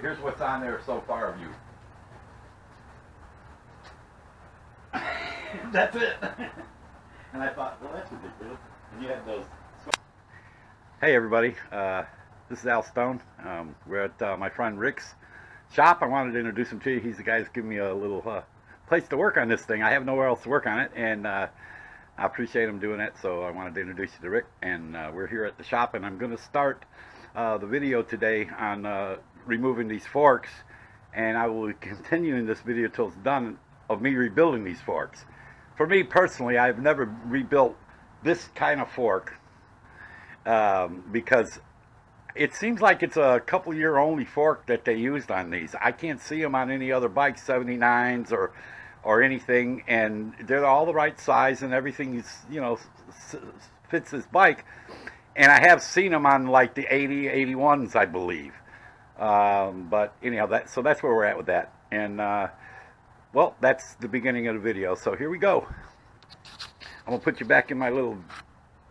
Here's what's on there so far of you. That's it. And I thought, well, that's ridiculous. And you had those. Hey everybody, this is Al Stone. We're at my friend Rick's shop. I wanted to introduce him to you. He's the guy that's giving me a little place to work on this thing. I have nowhere else to work on it, and I appreciate him doing it, so I wanted to introduce you to Rick. And we're here at the shop, and I'm going to start the video today on removing these forks, and I will continue in this video till it's done of me rebuilding these forks. For me personally, I've never rebuilt this kind of fork because it seems like it's a couple year only fork that they used on these. I can't see them on any other bikes, 79s or anything, and they're all the right size and everything is, you know, fits this bike. And I have seen them on like the 80, 81s, I believe. But anyhow, that's where we're at with that. And well, that's the beginning of the video. So here we go. I'm gonna put you back in my little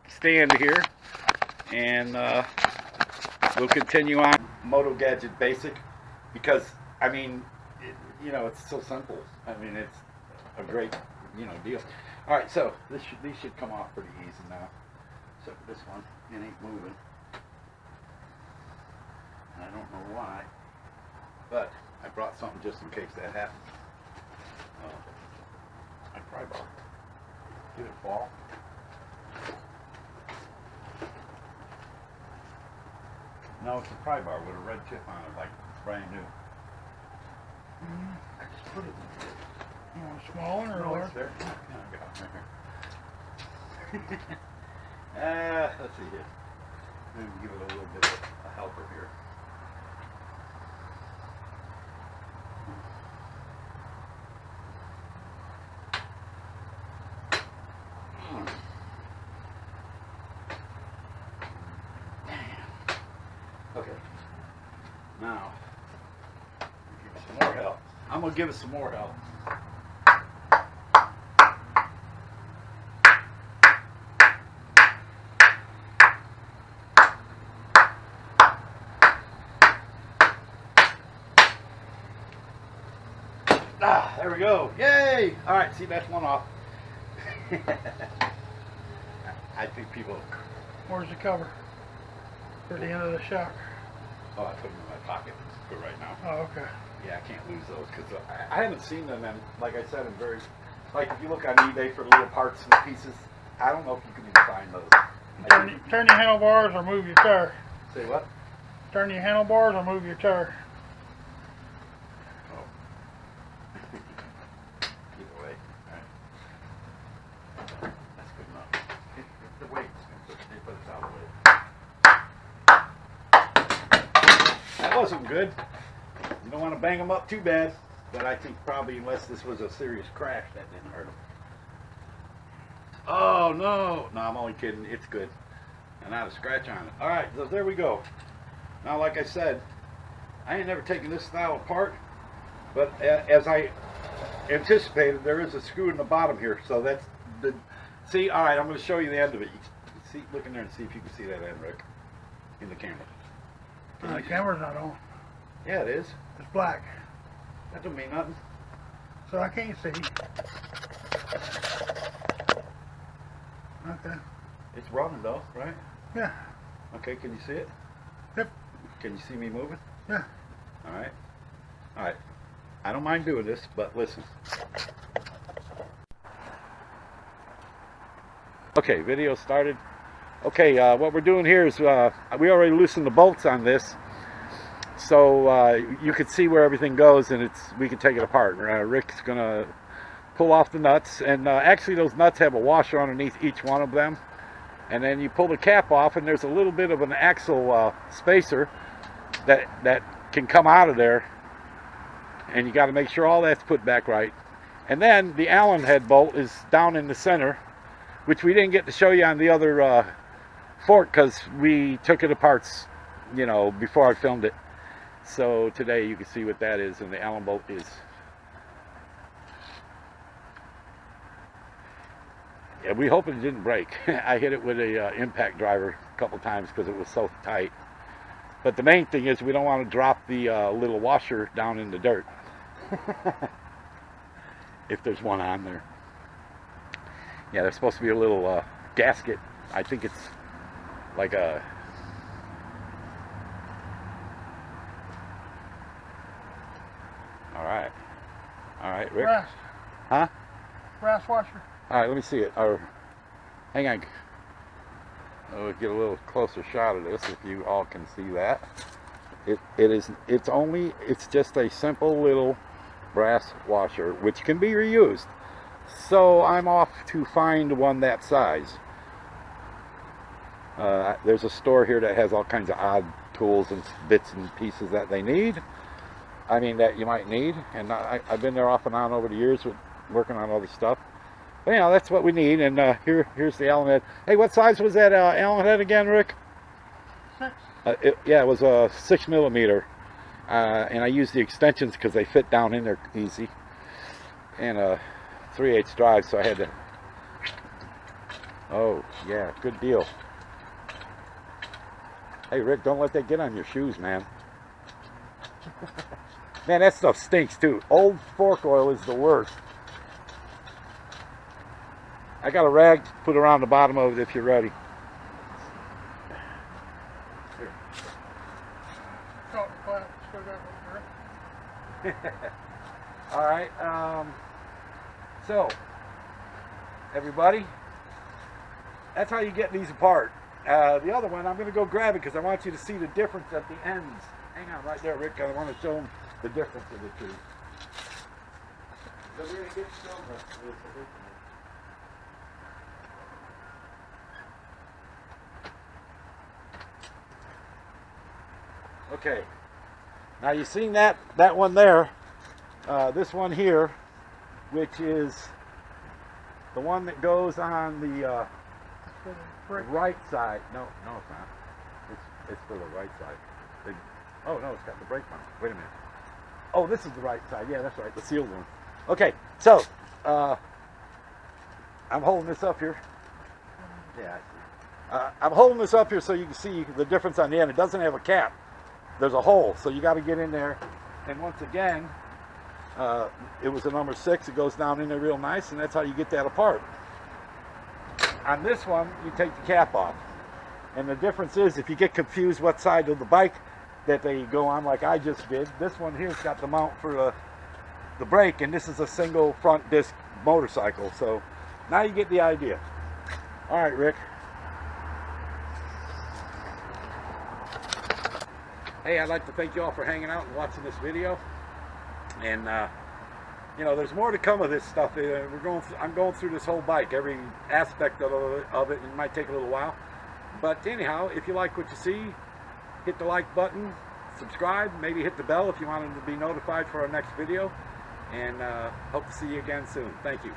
stand here, and we'll continue on Moto Gadget Basic, because I mean, you know, it's so simple. I mean, it's a great, you know, deal. All right, so these should come off pretty easy now. Except for this one, it ain't moving. I don't know why, but I brought something just in case that happens. My pry bar. Did it fall? No, it's a pry bar with a red tip on it, like brand new. I just put it in. You want a small one or No, large? it's there. Yeah, I got it right here. Let's see here. Maybe give it a little bit of a helper here. Okay. Now, give it some more help. I'm gonna give it some more help. Ah, there we go. Yay! All right, see, that's one off. I think people. Where's the cover? For the end of the shock. Oh, I put them in my pocket for right now. Oh, okay. Yeah, I can't lose those because I haven't seen them. And like I said, I'm very, like if you look on eBay for little parts and pieces, I don't know if you can even find those. Turn your handlebars or move your tire. Say what? Turn your handlebars or move your tire. Oh. Either way. All right. That's good enough. The weights, they put us out of the way. That wasn't good. You don't want to bang them up too bad, but I think probably unless this was a serious crash, that didn't hurt them. Oh no! No, I'm only kidding. It's good. And not a scratch on it. All right, so there we go. Now, like I said, I ain't never taken this style apart, but as I anticipated, there is a screw in the bottom here, so that's the. See, all right, I'm going to show you the end of it. You see, look in there and see if you can see that end, Rick, in the camera. The camera's not on. Yeah, it is. It's black. That don't mean nothing. So I can't see. Okay. It's running though, right? Yeah. Okay, can you see it? Yep. Can you see me moving? Yeah. All right. All right. I don't mind doing this, but listen. Okay, video started. Okay, what we're doing here is we already loosened the bolts on this, so you can see where everything goes, and we can take it apart. Rick's gonna pull off the nuts, and actually those nuts have a washer underneath each one of them, and then you pull the cap off, and there's a little bit of an axle spacer that can come out of there, and you got to make sure all that's put back right. And then the Allen head bolt is down in the center, which we didn't get to show you on the other fork because we took it apart, you know, before I filmed it. So today you can see what that is, and the Allen bolt is. Yeah, we hope it didn't break. I hit it with a impact driver a couple times because it was so tight. But the main thing is we don't want to drop the little washer down in the dirt. If there's one on there. Yeah, there's supposed to be a little gasket. I think it's like a... Alright. Alright, Rick. Brass. Huh? Brass washer. Alright, let me see it. Or, hang on. We'll get a little closer shot of this if you all can see that. It's just a simple little brass washer which can be reused. So I'm off to find one that size. There's a store here that has all kinds of odd tools and bits and pieces that they need. I mean, that you might need. And I've been there off and on over the years with working on other stuff. But, you know, that's what we need. And here's the Allen head. Hey, what size was that Allen head again, Rick? 6. Yeah, it was a 6mm. And I used the extensions because they fit down in there easy. And a 3/8 drive, so I had to... Oh, yeah, good deal. Hey, Rick, don't let that get on your shoes, man. Man, that stuff stinks, too. Old fork oil is the worst. I got a rag to put around the bottom of it if you're ready. Here. All right. So, everybody, that's how you get these apart. The other one, I'm going to go grab it because I want you to see the difference at the ends. Hang on right there, Rick. I want to show them the difference of the two. So we're going to get shown this. Okay. Now you've seen that one there. This one here, which is the one that goes on the right side. No, it's not. It's for the right side. Oh no, it's got the brake on it. Wait a minute. Oh, this is the right side. Yeah, that's right, the sealed one. Okay, so I'm holding this up here. Yeah, I see. I'm holding this up here so you can see the difference on the end. It doesn't have a cap. There's a hole, so you got to get in there. And once again, it was a number 6. It goes down in there real nice, and that's how you get that apart. On this one, you take the cap off. And the difference is, if you get confused what side of the bike that they go on, like I just did, this one here's got the mount for the brake, and this is a single front disc motorcycle. So now you get the idea. All right, Rick. Hey, I'd like to thank you all for hanging out and watching this video. And you know, there's more to come of this stuff. I'm going through this whole bike, every aspect of it. It might take a little while, but anyhow, if you like what you see, hit the like button, subscribe, maybe hit the bell if you want to be notified for our next video, and hope to see you again soon. Thank you.